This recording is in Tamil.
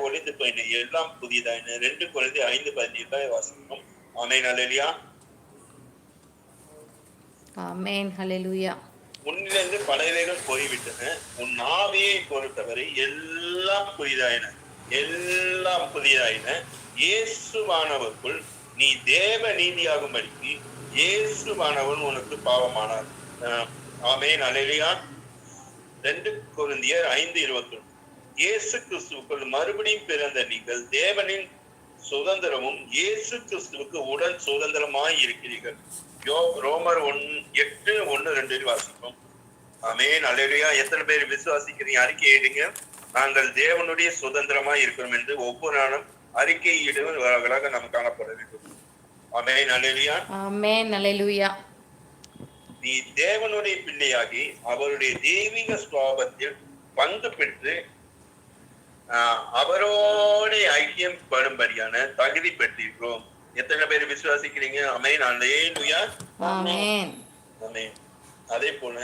ஒளிந்து போயின எல்லாம் புதிதாயின. 2 கொரிந்தியர் 5:17 வாசிக்கிறோம். ஆமென் அல்லேலூயா. ஆமென் ஹல்லேலூயா. உன்னிலிருந்து பலவைகள் போய்விட்டன, உன் ஆவியை பொறுத்தவரை எல்லாம் புதிதாயின. எல்லாம் புதிதாயின. இயேசுவானவருக்குள் நீ தேவ நீதியாகும்படிக்கு இயேசுவானவர் உனக்கு பாவமானார். ஆமென் அல்லேலூயா. 2 கொரிந்தியர் 5:21 இயேசு கிறிஸ்துவுக்குள் மறுபடியும் பிறந்த நீங்கள் தேவனின் சுதந்திரமும் இயேசு கிறிஸ்துவுக்கு உடன் சுதந்திரமாய் இருக்கிறீர்கள். ரோமர் 8:1-2 வாசிப்போம். ஆமென் அல்லேலூயா. எத்தனை பேர் விசுவாசிக்கிறீங்க? அறிக்கையிடுங்க. நாங்கள் தேவனுடைய சுதந்திரமாய் இருக்கிறோம் என்று ஒவ்வொரு நாளும் அறிக்கையிடுவர்களாக நாம் காணப்பட வேண்டும். ஆமென் அல்லேலூயா. ஆமென் அல்லேலூயா. நீ தேவனுடைய பிள்ளையாகி அவருடைய தெய்வீக சுபாவத்தில் பங்கு பெற்று அவரோட ஐக்கியம் படும்படியான தகுதி பெற்றிருக்கிறோம். எத்தனை பேர் விசுவாசிக்கிறீங்க? ஆமென் அல்லேலூயா. ஆமென். ஆமென். அதே போல